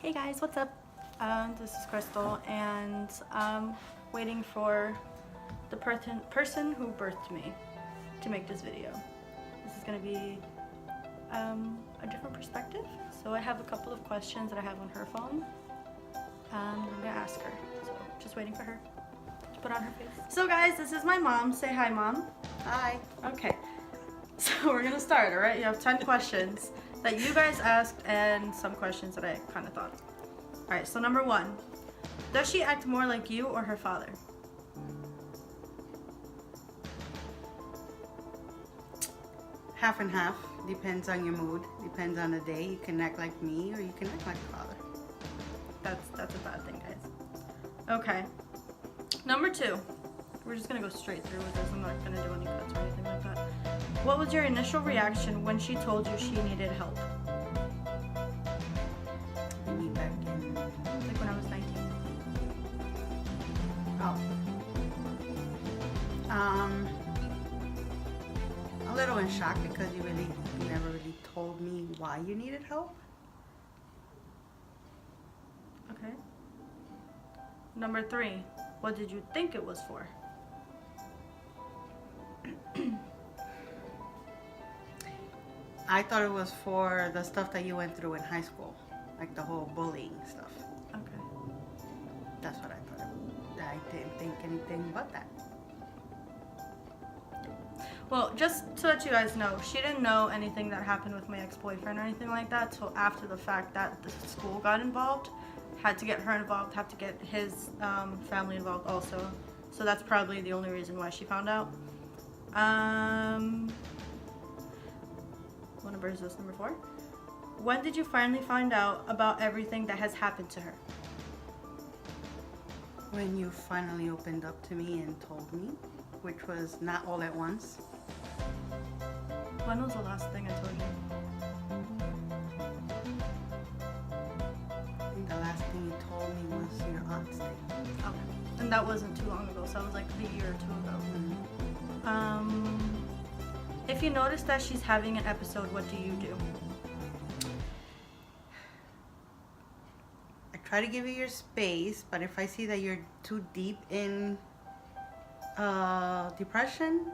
Hey guys, what's up? This is Crystal, and I'm waiting for the person who birthed me to make this video. This is going to be a different perspective. So I have a couple of questions that I have on her phone. I'm going to ask her. So just waiting for her to put on her face. So guys, this is my mom. Say hi, Mom. Hi. Okay. So we're going to start, alright? You have 10 questions that you guys asked and some questions that I kind of thought. Alright, so number 1. Does she act more like you or her father? Half and half. Depends on your mood. Depends on the day. You can act like me or you can act like father. That's a bad thing, guys. Okay. Number 2. We're just gonna go straight through with this. I'm not gonna do any cuts or anything like that. What was your initial reaction when she told you she needed help? Me back in. Like when I was 19. A little in shock because you never really told me why you needed help. Okay. Number 3. What did you think it was for? I thought it was for the stuff that you went through in high school, like the whole bullying stuff. Okay. That's what I thought. I didn't think anything but that. Well, just to let you guys know, she didn't know anything that happened with my ex-boyfriend or anything like that till after the fact that the school got involved. Had to get her involved, had to get his family involved also. So that's probably the only reason why she found out. What number is this? Number 4? When did you finally find out about everything that has happened to her? When you finally opened up to me and told me, which was not all at once. When was the last thing I told you? I think the last thing you told me was your aunt's day. Okay. And that wasn't too long ago, so that was like a year or 2 ago. If you notice that she's having an episode, what do you do? I try to give you your space, but if I see that you're too deep in depression,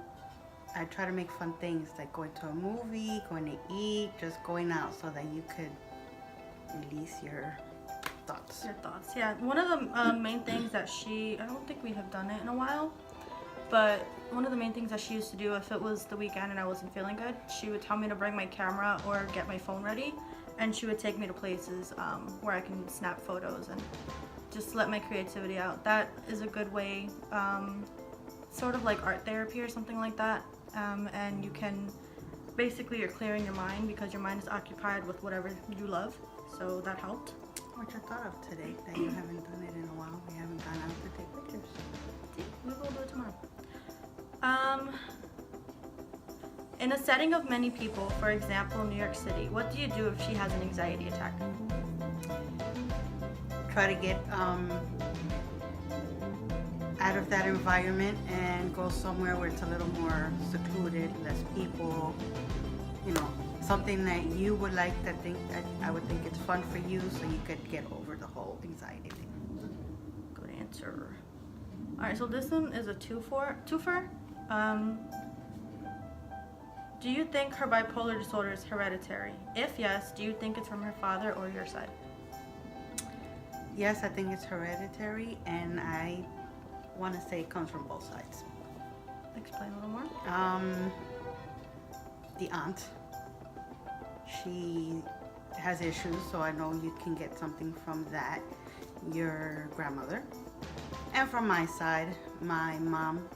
I try to make fun things like going to a movie, going to eat, just going out so that you could release your thoughts. Your thoughts, yeah. One of the main things that I don't think we have done it in a while, but one of the main things that she used to do if it was the weekend and I wasn't feeling good, she would tell me to bring my camera or get my phone ready, and she would take me to places where I can snap photos and just let my creativity out. That is a good way, sort of like art therapy or something like that, and you can, basically you're clearing your mind because your mind is occupied with whatever you love, so that helped. Which I thought of today, that you haven't done it in a while. We haven't gone out to take pictures. See, we will do it tomorrow. In a setting of many people, for example, New York City, what do you do if she has an anxiety attack? Try to get out of that environment and go somewhere where it's a little more secluded, less people, you know, something that you would like to think that I would think it's fun for you so you could get over the whole anxiety thing. Good answer. Alright, so this one is a twofer. Do you think her bipolar disorder is hereditary? If yes, do you think it's from her father or your side? Yes, I think it's hereditary, and I want to say it comes from both sides. Explain a little more. The aunt, she has issues, so I know you can get something from that. Your grandmother, and from my side, my mom,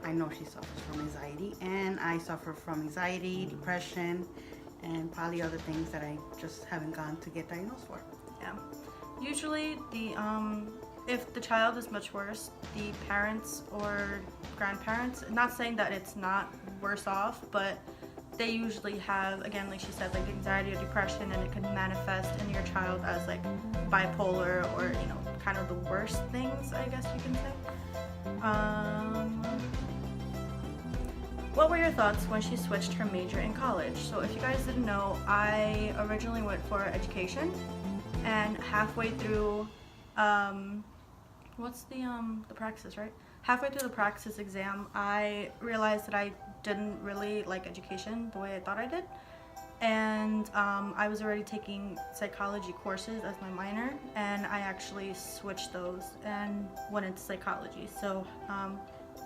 I know she suffers from anxiety, and I suffer from anxiety, depression, and probably other things that I just haven't gone to get diagnosed for. Yeah. Usually, if the child is much worse, the parents or grandparents, not saying that it's not worse off, but they usually have, again, like she said, like anxiety or depression, and it can manifest in your child as like bipolar or, you know, kind of the worst things, I guess you can say. What were your thoughts when she switched her major in college? So if you guys didn't know, I originally went for education, and halfway through, what's the praxis, right? Halfway through the praxis exam, I realized that I didn't really like education the way I thought I did. And I was already taking psychology courses as my minor, and I actually switched those and went into psychology. So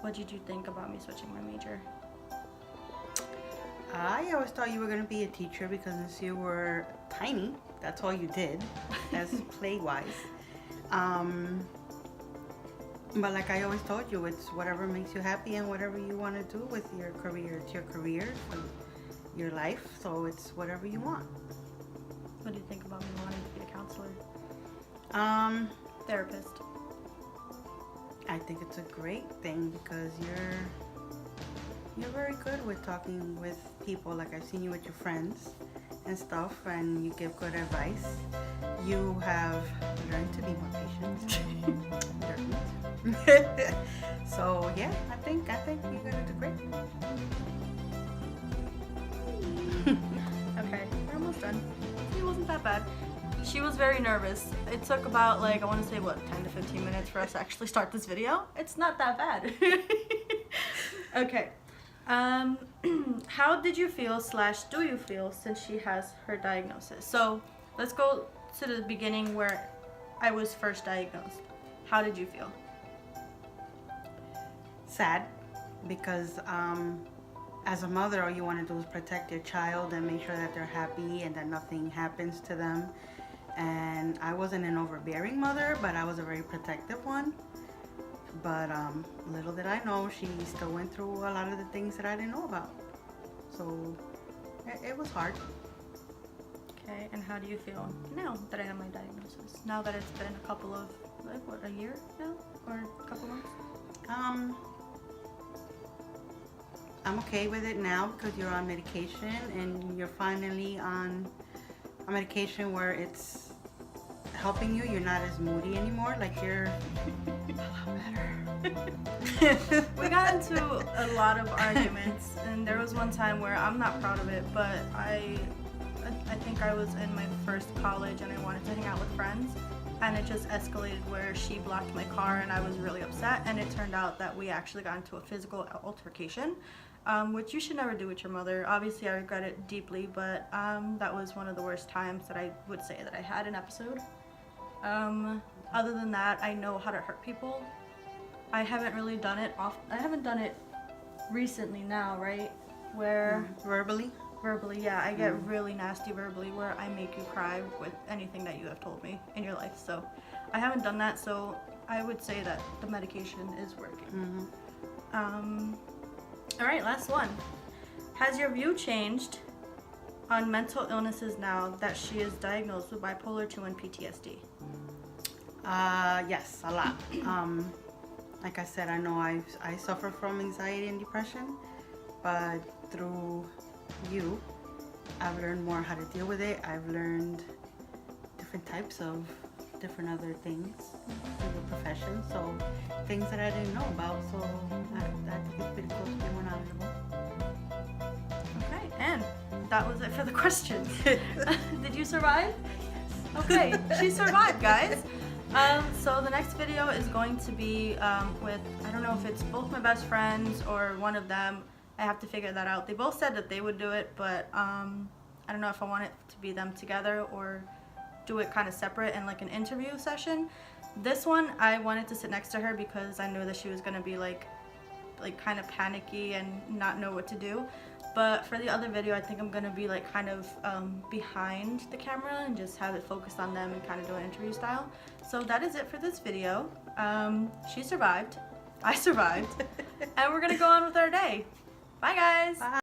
what did you think about me switching my major? I always thought you were going to be a teacher because since you were tiny, that's all you did as play-wise. But like I always told you, it's whatever makes you happy and whatever you want to do with your career. It's your career, for your life, so it's whatever you want. What do you think about me wanting to be a counselor? Therapist. I think it's a great thing because you're very good with talking with people. Like I've seen you with your friends and stuff, and you give good advice. You have learned to be more patient. So yeah, I think you're gonna do great. Okay, we're almost done. It wasn't that bad. She was very nervous. It took about, like, I want to say, what, 10 to 15 minutes for us to actually start this video? It's not that bad. Okay. How did you feel / do you feel since she has her diagnosis? So let's go to the beginning where I was first diagnosed. How did you feel? Sad, because as a mother, all you want to do is protect your child and make sure that they're happy and that nothing happens to them. And I wasn't an overbearing mother, but I was a very protective one. But little did I know, she still went through a lot of the things that I didn't know about. So it was hard. Okay, and how do you feel now that I have my diagnosis? Now that it's been a couple of, like, what, a year now? Or a couple months? I'm okay with it now because you're on medication and you're finally on a medication where it's helping you. You're not as moody anymore. Like you're a lot better. We got into a lot of arguments, and there was one time where I'm not proud of it, but I think I was in my first college and I wanted to hang out with friends, and it just escalated where she blocked my car and I was really upset, and it turned out that we actually got into a physical altercation, which you should never do with your mother. Obviously I regret it deeply, but that was one of the worst times that I would say that I had an episode. Other than that, I know how to hurt people. I haven't really done it I haven't done it recently now, right? Where Verbally? Verbally, yeah. I get really nasty verbally where I make you cry with anything that you have told me in your life. So I haven't done that, so I would say that the medication is working. All right, last one. Has your view changed on mental illnesses now that she is diagnosed with bipolar 2 and PTSD? Yes, a lot. Like I said, I know I suffer from anxiety and depression, but through you, I've learned more how to deal with it. I've learned different types of different other things in the profession, so things that I didn't know about, so I think it's pretty cool to be more knowledgeable. Okay, and that was it for the questions. Did you survive? Okay, she survived, guys. So the next video is going to be with, I don't know if it's both my best friends or one of them. I have to figure that out. They both said that they would do it, but I don't know if I want it to be them together or do it kind of separate in like an interview session. This one, I wanted to sit next to her because I knew that she was going to be like kind of panicky and not know what to do. But for the other video, I think I'm going to be like kind of behind the camera and just have it focused on them and kind of do an interview style. So that is it for this video. She survived. I survived. And we're going to go on with our day. Bye, guys. Bye.